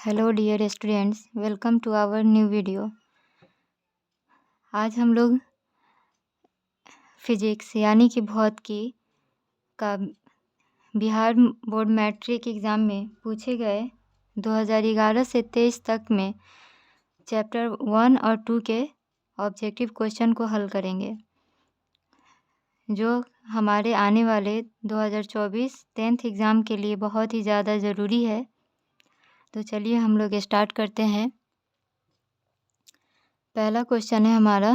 Hello dear students, welcome to our new video. आज हम लोग फिजिक्स यानी कि भौतिकी का बिहार बोर्ड मैट्रिक एग्ज़ाम में पूछे गए 2011 से 23 तक में चैप्टर 1 और 2 के ऑब्जेक्टिव क्वेश्चन को हल करेंगे, जो हमारे आने वाले 2024 10th एग्ज़ाम के लिए बहुत ही ज़्यादा ज़रूरी है। तो चलिए हम लोग स्टार्ट करते हैं। पहला क्वेश्चन है हमारा,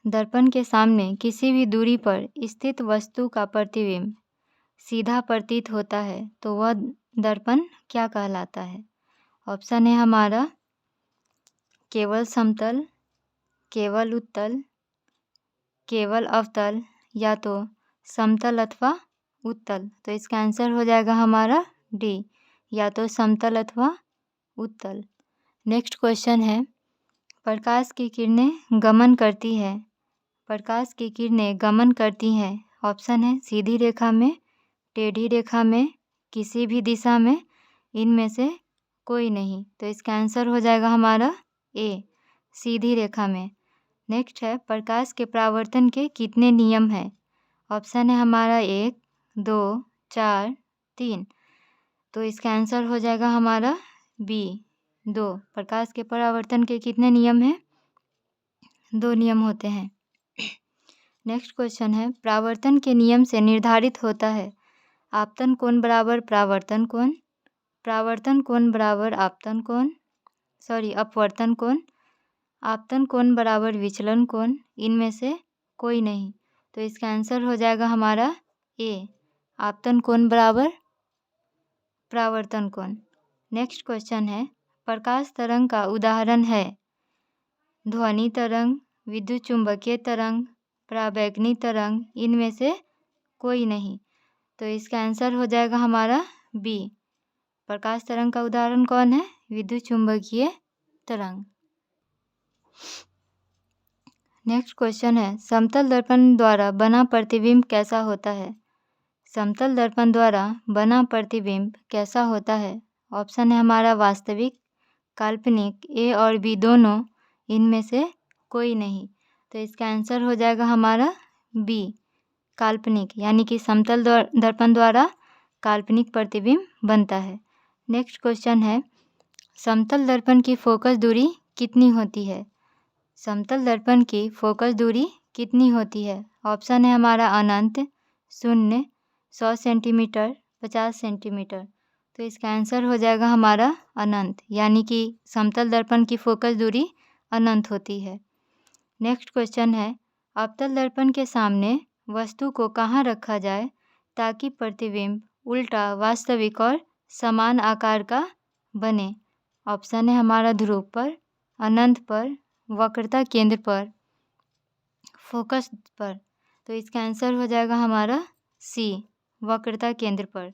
दर्पण के सामने किसी भी दूरी पर स्थित वस्तु का प्रतिबिंब सीधा प्रतीत होता है तो वह दर्पण क्या कहलाता है। ऑप्शन है हमारा केवल समतल, केवल उत्तल, केवल अवतल या तो समतल अथवा उत्तल। तो इसका आंसर हो जाएगा हमारा डी, या तो समतल अथवा उत्तल। नेक्स्ट क्वेश्चन है, प्रकाश की किरणें गमन करती है, प्रकाश की किरणें गमन करती हैं। ऑप्शन है सीधी रेखा में, टेढ़ी रेखा में, किसी भी दिशा में, इनमें से कोई नहीं। तो इसका आंसर हो जाएगा हमारा ए, सीधी रेखा में। नेक्स्ट है, प्रकाश के परावर्तन के कितने नियम हैं। ऑप्शन है हमारा 1, 2, 4, 3। तो इसका आंसर हो जाएगा हमारा बी, 2। प्रकाश के परावर्तन के कितने नियम हैं? 2 नियम होते हैं। नेक्स्ट क्वेश्चन है, परावर्तन के नियम से निर्धारित होता है आपतन कोण बराबर परावर्तन कोण, परावर्तन कोण बराबर अपवर्तन कोण, आपतन कोण बराबर विचलन कोण, इनमें से कोई नहीं। तो इसका आंसर हो जाएगा हमारा ए, आपतन कोण बराबर परावर्तन कोण। नेक्स्ट क्वेश्चन है, प्रकाश तरंग का उदाहरण है ध्वनि तरंग, विद्युत चुंबकीय तरंग, पराबैंगनी तरंग, इनमें से कोई नहीं। तो इसका आंसर हो जाएगा हमारा बी, प्रकाश तरंग का उदाहरण कौन है? विद्युत चुंबकीय तरंग। नेक्स्ट क्वेश्चन है, समतल दर्पण द्वारा बना प्रतिबिंब कैसा होता है। समतल दर्पण द्वारा बना प्रतिबिंब कैसा होता है। ऑप्शन है हमारा वास्तविक, काल्पनिक, ए और बी दोनों, इनमें से कोई नहीं। तो इसका आंसर हो जाएगा हमारा बी, काल्पनिक, यानी कि समतल दर्पण द्वारा काल्पनिक प्रतिबिंब बनता है। नेक्स्ट क्वेश्चन है, समतल दर्पण की फोकस दूरी कितनी होती है। समतल दर्पण की फोकस दूरी कितनी होती है। ऑप्शन है हमारा अनंत, 0, 100 सेंटीमीटर, 50 सेंटीमीटर। तो इसका आंसर हो जाएगा हमारा अनंत, यानी कि समतल दर्पण की फोकस दूरी अनंत होती है। नेक्स्ट क्वेश्चन है, अवतल दर्पण के सामने वस्तु को कहाँ रखा जाए ताकि प्रतिबिंब उल्टा, वास्तविक और समान आकार का बने। ऑप्शन है हमारा ध्रुव पर, अनंत पर, वक्रता केंद्र पर, फोकस पर। तो इसका आंसर हो जाएगा हमारा सी, वक्रता केंद्र पर।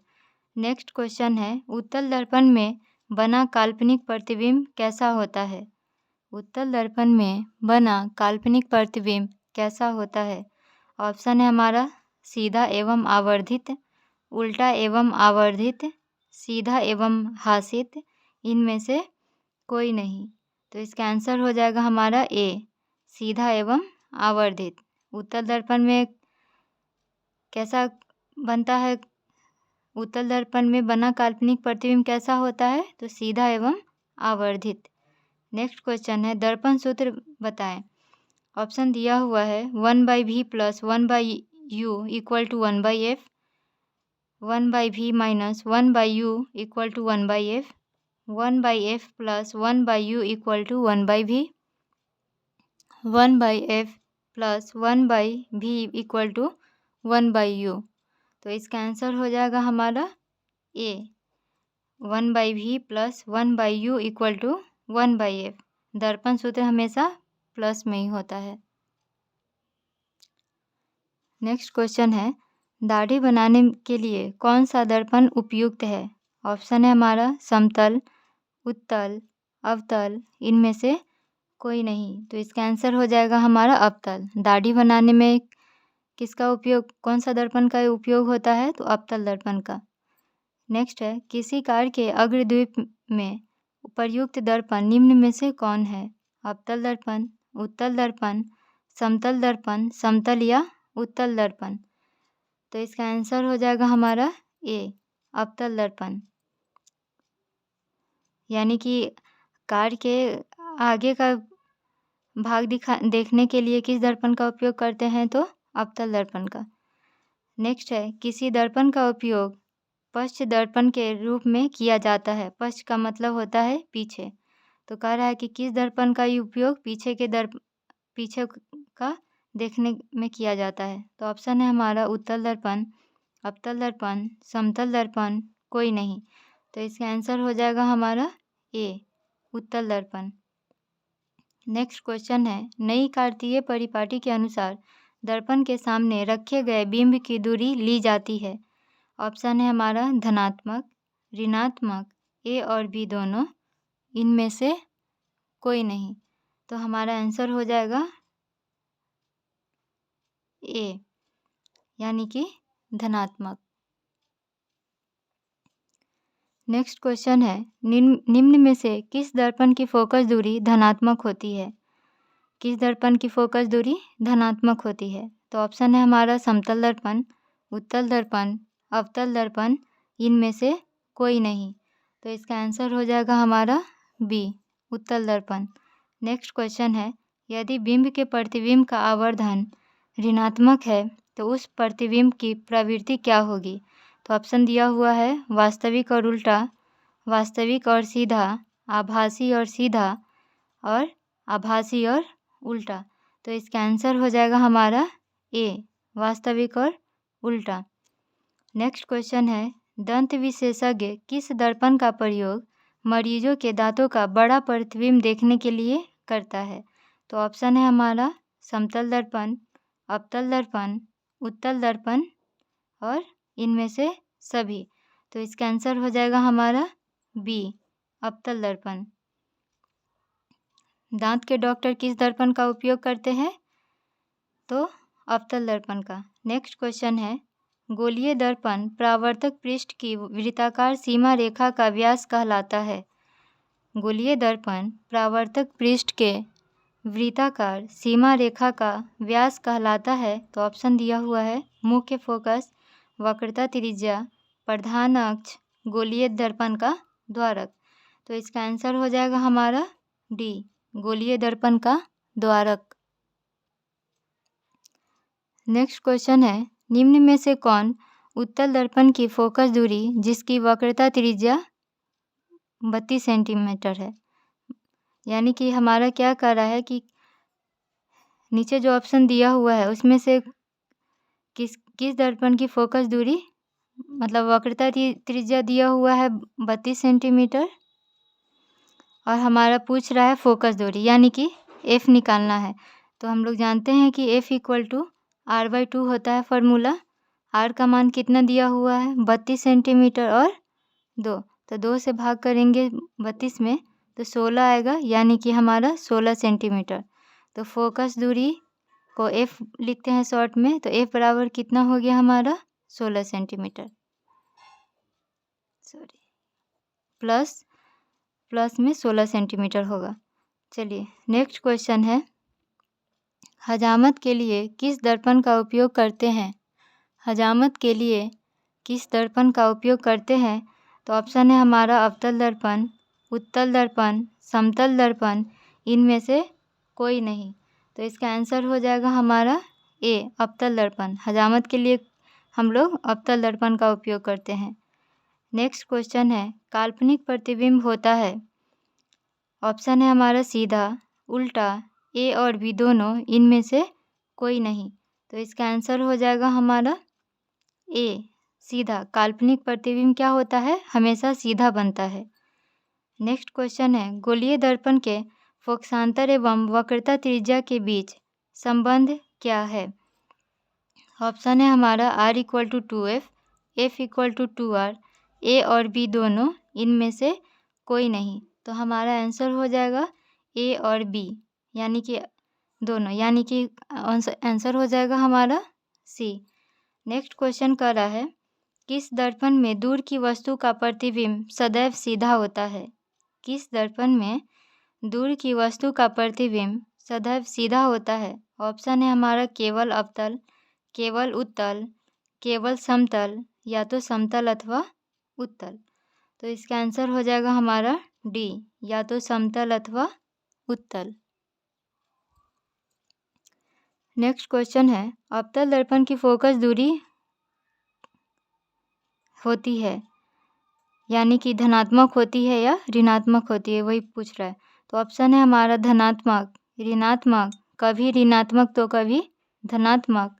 नेक्स्ट क्वेश्चन है, उत्तल दर्पण में बना काल्पनिक प्रतिबिंब कैसा होता है। उत्तल दर्पण में बना काल्पनिक प्रतिबिंब कैसा होता है। ऑप्शन है हमारा सीधा एवं आवर्धित, उल्टा एवं आवर्धित, सीधा एवं हासित, इनमें से कोई नहीं। तो इसका आंसर हो जाएगा हमारा ए, सीधा एवं आवर्धित। उत्तल दर्पण में कैसा बनता है, उत्तल दर्पण में बना काल्पनिक प्रतिबिंब कैसा होता है, तो सीधा एवं आवर्धित। नेक्स्ट क्वेश्चन है, दर्पण सूत्र बताएं। ऑप्शन दिया हुआ है 1/v + 1/u = 1/f, 1/v - 1/u = 1/f, 1/f + 1/u = 1/v, 1/f + 1/v = 1/u। तो इसका आंसर हो जाएगा हमारा ए, 1/v + 1/u = 1/f। दर्पण सूत्र हमेशा प्लस में ही होता है। नेक्स्ट क्वेश्चन है, दाढ़ी बनाने के लिए कौन सा दर्पण उपयुक्त है। ऑप्शन है हमारा समतल, उत्तल, अवतल, इनमें से कोई नहीं। तो इसका आंसर हो जाएगा हमारा अवतल। दाढ़ी बनाने में किसका उपयोग, कौन सा दर्पण का उपयोग होता है, तो अवतल दर्पण का। नेक्स्ट है, किसी कार के अग्रद्वीप में प्रयुक्त दर्पण निम्न में से कौन है? अवतल दर्पण, उत्तल दर्पण, समतल दर्पण, समतल या उत्तल दर्पण। तो इसका आंसर हो जाएगा हमारा ए, अवतल दर्पण। यानी कि कार के आगे का भाग देखने के लिए किस दर्पण का उपयोग करते हैं? तो अवतल दर्पण का। नेक्स्ट है, किसी दर्पण का उपयोग पश्च दर्पण के रूप में किया जाता है। पश्च का मतलब होता है पीछे। तो कह रहा है कि किस दर्पण का उपयोग पीछे का देखने में किया जाता है। तो ऑप्शन है हमारा उत्तल दर्पण, अवतल दर्पण, समतल दर्पण, कोई नहीं। तो इसका आंसर हो जाएगा हमारा ए, उत्तल दर्पण। नेक्स्ट क्वेश्चन है, नई कार्तीय परिपाटी के अनुसार दर्पण के सामने रखे गए बिंब की दूरी ली जाती है। ऑप्शन है हमारा धनात्मक, ऋणात्मक, ए और बी दोनों, इनमें से कोई नहीं। तो हमारा आंसर हो जाएगा ए, यानी कि धनात्मक। नेक्स्ट क्वेश्चन है, निम्न में से किस दर्पण की फोकस दूरी धनात्मक होती है? किस दर्पण की फोकस दूरी धनात्मक होती है? तो ऑप्शन है हमारा समतल दर्पण, उत्तल दर्पण, अवतल दर्पण, इनमें से कोई नहीं। तो इसका आंसर हो जाएगा हमारा बी, उत्तल दर्पण। नेक्स्ट क्वेश्चन है, यदि बिंब के प्रतिबिंब का आवर्धन ऋणात्मक है तो उस प्रतिबिंब की प्रवृत्ति क्या होगी? तो ऑप्शन दिया हुआ है वास्तविक और उल्टा, वास्तविक और सीधा, आभासी और सीधा, और आभासी और उल्टा। तो इसका आंसर हो जाएगा हमारा ए, वास्तविक और उल्टा। नेक्स्ट क्वेश्चन है, दंत विशेषज्ञ किस दर्पण का प्रयोग मरीजों के दांतों का बड़ा प्रतिबिंब देखने के लिए करता है? तो ऑप्शन है हमारा समतल दर्पण, अवतल दर्पण, उत्तल दर्पण, और इनमें से सभी। तो इसका आंसर हो जाएगा हमारा बी, अवतल दर्पण। दांत के डॉक्टर किस दर्पण का उपयोग करते हैं? तो अवतल दर्पण का। नेक्स्ट क्वेश्चन है, गोलीय दर्पण परावर्तक पृष्ठ की वृत्ताकार सीमा रेखा का व्यास कहलाता है। गोलीय दर्पण परावर्तक पृष्ठ के वृत्ताकार सीमा रेखा का व्यास कहलाता है। तो ऑप्शन दिया हुआ है मुख्य फोकस, वक्रता त्रिज्या, प्रधान अक्ष, गोलीय दर्पण का द्वारक। तो इसका आंसर हो जाएगा हमारा डी, गोलीय दर्पण का द्वारक। नेक्स्ट क्वेश्चन है, निम्न में से कौन उत्तल दर्पण की फोकस दूरी जिसकी वक्रता त्रिज्या 32 सेंटीमीटर है? यानी कि हमारा क्या कर रहा है कि नीचे जो ऑप्शन दिया हुआ है उसमें से किस दर्पण की फोकस दूरी, मतलब वक्रता त्रिज्या दिया हुआ है 32 सेंटीमीटर, और हमारा पूछ रहा है फोकस दूरी, यानी कि एफ निकालना है। तो हम लोग जानते हैं कि एफ इक्वल टू r/2 होता है फॉर्मूला। r का मान कितना दिया हुआ है 32 सेंटीमीटर और 2, तो 2 से भाग करेंगे 32 में तो 16 आएगा, यानी कि हमारा 16 सेंटीमीटर। तो फोकस दूरी को एफ लिखते हैं शॉर्ट में, तो एफ बराबर कितना हो गया हमारा 16 सेंटीमीटर, सॉरी प्लस में 16 सेंटीमीटर होगा। चलिए नेक्स्ट क्वेश्चन है, हजामत के लिए किस दर्पण का उपयोग करते हैं? हजामत के लिए किस दर्पण का उपयोग करते हैं? तो ऑप्शन है हमारा अवतल दर्पण, उत्तल दर्पण, समतल दर्पण, इनमें से कोई नहीं। तो इसका आंसर हो जाएगा हमारा ए, अवतल दर्पण। हजामत के लिए हम लोग अवतल दर्पण का उपयोग करते हैं। नेक्स्ट क्वेश्चन है, काल्पनिक प्रतिबिंब होता है। ऑप्शन है हमारा सीधा, उल्टा, ए और बी दोनों, इनमें से कोई नहीं। तो इसका आंसर हो जाएगा हमारा ए, सीधा। काल्पनिक प्रतिबिंब क्या होता है, हमेशा सीधा बनता है। नेक्स्ट क्वेश्चन है, गोलीय दर्पण के फोकसांतर एवं वक्रता त्रिज्या के बीच संबंध क्या है? ऑप्शन है हमारा r equal to 2f, f equal to 2r, A और बी दोनों, इनमें से कोई नहीं। तो हमारा आंसर हो जाएगा ए और बी, यानी कि दोनों, यानी कि आंसर हो जाएगा हमारा सी। नेक्स्ट क्वेश्चन कर रहा है किस दर्पण में दूर की वस्तु का प्रतिबिंब सदैव सीधा होता है? किस दर्पण में दूर की वस्तु का प्रतिबिंब सदैव सीधा होता है? ऑप्शन है हमारा केवल अवतल, केवल उत्तल, केवल समतल या तो समतल अथवा उत्तल। तो इसका आंसर हो जाएगा हमारा डी, या तो समतल अथवा उत्तल। नेक्स्ट क्वेश्चन है, अवतल दर्पण की फोकस दूरी होती है, यानी कि धनात्मक होती है या ऋणात्मक होती है, वही पूछ रहा है। तो ऑप्शन है हमारा धनात्मक, ऋणात्मक, कभी ऋणात्मक तो कभी धनात्मक,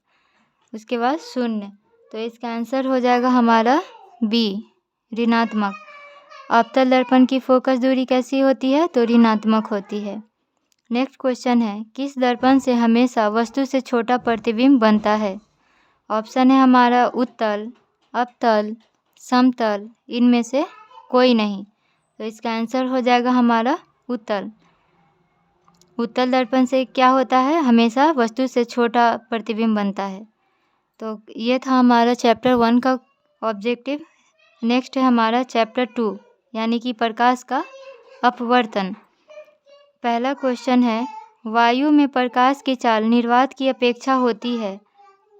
उसके बाद शून्य। तो इसका आंसर हो जाएगा हमारा बी, ऋणात्मक। अवतल दर्पण की फोकस दूरी कैसी होती है? तो ऋणात्मक होती है। नेक्स्ट क्वेश्चन है, किस दर्पण से हमेशा वस्तु से छोटा प्रतिबिंब बनता है? ऑप्शन है हमारा उत्तल, अवतल, समतल, इनमें से कोई नहीं। तो इसका आंसर हो जाएगा हमारा उत्तल। उत्तल दर्पण से क्या होता है? हमेशा वस्तु से छोटा प्रतिबिंब बनता है। तो ये था हमारा चैप्टर 1 का ऑब्जेक्टिव। नेक्स्ट है हमारा चैप्टर 2, यानी कि प्रकाश का अपवर्तन। पहला क्वेश्चन है, वायु में प्रकाश की चाल निर्वात की अपेक्षा होती है,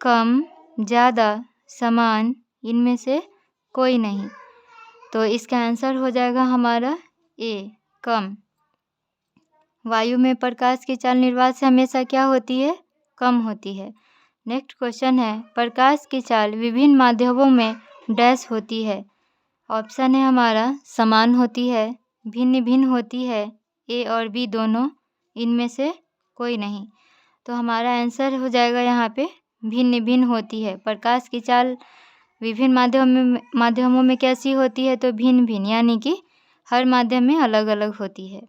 कम, ज़्यादा, समान, इनमें से कोई नहीं। तो इसका आंसर हो जाएगा हमारा ए, कम। वायु में प्रकाश की चाल निर्वात से हमेशा क्या होती है? कम होती है। नेक्स्ट क्वेश्चन है, प्रकाश की चाल विभिन्न माध्यमों में डैश होती है। ऑप्शन है हमारा समान होती है, भिन्न भिन्न होती है, ए और बी दोनों, इनमें से कोई नहीं। तो हमारा आंसर हो जाएगा यहाँ पे भिन्न भिन्न होती है। प्रकाश की चाल विभिन्न माध्यमों में कैसी होती है? तो भिन्न भिन्न, यानी कि हर माध्यम में अलग अलग होती है।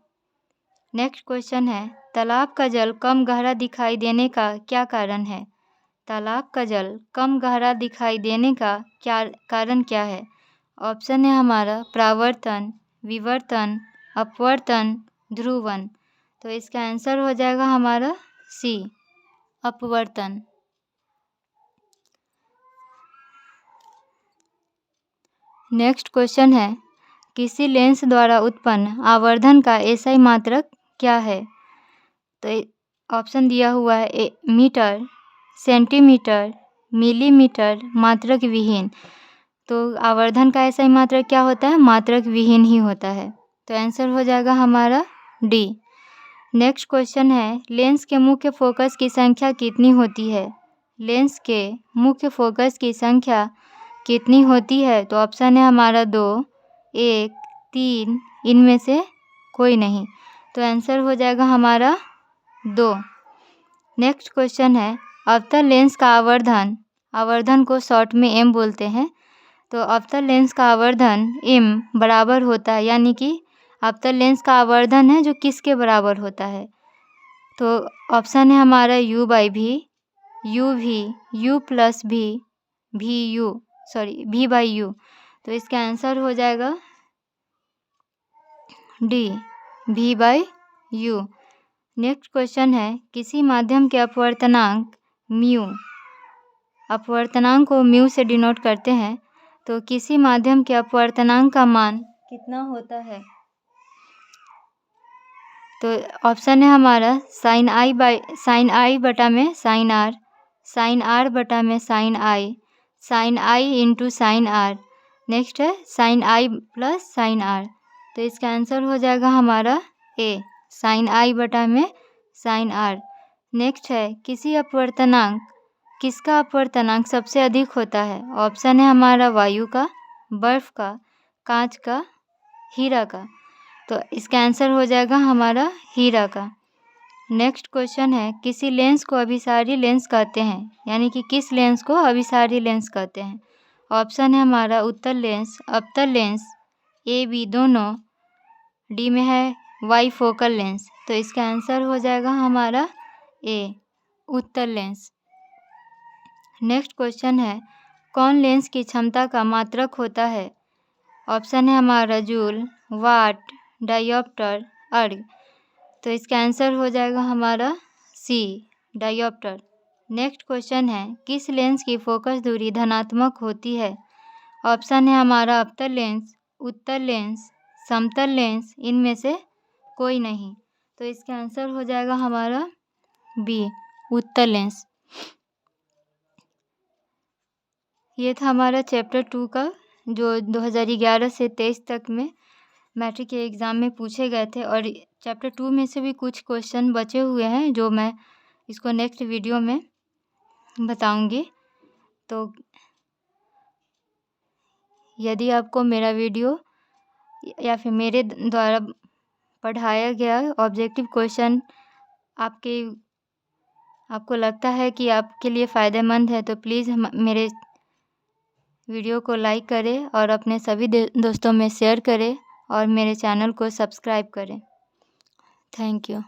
नेक्स्ट क्वेश्चन है, तालाब का जल कम गहरा दिखाई देने का क्या कारण है? तालाब का जल कम गहरा दिखाई देने का क्या कारण क्या है? ऑप्शन है हमारा परावर्तन, विवर्तन, अपवर्तन, ध्रुवन। तो इसका आंसर हो जाएगा हमारा सी, अपवर्तन। नेक्स्ट क्वेश्चन है, किसी लेंस द्वारा उत्पन्न आवर्धन का एसआई मात्रक क्या है? तो ऑप्शन दिया हुआ है मीटर, सेंटीमीटर, मिलीमीटर, मात्रक विहीन। तो आवर्धन का एसआई मात्रक क्या होता है? मात्रक विहीन ही होता है। तो आंसर हो जाएगा हमारा डी। नेक्स्ट क्वेश्चन है, लेंस के मुख्य फोकस की संख्या कितनी होती है? लेंस के मुख्य फोकस की संख्या कितनी होती है? तो ऑप्शन है हमारा 2, 1, 3, इनमें से कोई नहीं। तो आंसर हो जाएगा हमारा 2। नेक्स्ट क्वेश्चन है, अवतल लेंस का आवर्धन, आवर्धन को शॉर्ट में एम बोलते हैं। तो अवतल लेंस का आवर्धन एम बराबर होता है, यानी कि अवतल लेंस का आवर्धन है जो किसके बराबर होता है? तो ऑप्शन है हमारा यू बाई भी, यू भी, यू प्लस भी, भी बाई यू। तो इसका आंसर हो जाएगा डी, भी बाई यू। नेक्स्ट क्वेश्चन है, किसी माध्यम के अपवर्तनांक म्यू, अपवर्तनांक को म्यू से डिनोट करते हैं। तो किसी माध्यम के अपवर्तनांक का मान कितना होता है? तो ऑप्शन है हमारा साइन आई बटा में साइन आर, साइन आर बटा में sine i into sine r. Next है sine i plus sine r. तो इसका आंसर हो जाएगा हमारा ए, साइन आई बटा में साइन आर। नेक्स्ट है, किसी अपवर्तनांक, किसका अपवर्तनांक सबसे अधिक होता है? ऑप्शन है हमारा वायु का, बर्फ का, कांच का, हीरा का। तो इसका आंसर हो जाएगा हमारा हीरा का। नेक्स्ट क्वेश्चन है, किसी लेंस को अभिसारी लेंस कहते हैं, यानी कि किस लेंस को अभिसारी लेंस कहते हैं? ऑप्शन है हमारा उत्तल लेंस, अवतल लेंस, ए बी दोनों, डी में है वाई फोकल लेंस। तो इसका आंसर हो जाएगा हमारा ए, उत्तल लेंस। नेक्स्ट क्वेश्चन है, कौन लेंस की क्षमता का मात्रक होता है? ऑप्शन है हमारा जूल, वाट, डायोप्टर, अर्ग। तो इसका आंसर हो जाएगा हमारा सी, डायोप्टर। नेक्स्ट क्वेश्चन है, किस लेंस की फोकस दूरी धनात्मक होती है? ऑप्शन है हमारा अवतल लेंस, उत्तल लेंस, समतल लेंस, इनमें से कोई नहीं। तो इसका आंसर हो जाएगा हमारा बी, उत्तल लेंस। ये था हमारा चैप्टर 2 का, जो 2011 से 23 तक में मैट्रिक के एग्ज़ाम में पूछे गए थे। और चैप्टर 2 में से भी कुछ क्वेश्चन बचे हुए हैं, जो मैं इसको नेक्स्ट वीडियो में बताऊंगी। तो यदि आपको मेरा वीडियो या फिर मेरे द्वारा पढ़ाया गया ऑब्जेक्टिव क्वेश्चन आपको लगता है कि आपके लिए फ़ायदेमंद है, तो प्लीज़ मेरे वीडियो को लाइक करें और अपने सभी दोस्तों में शेयर करें और मेरे चैनल को सब्सक्राइब करें। Thank you.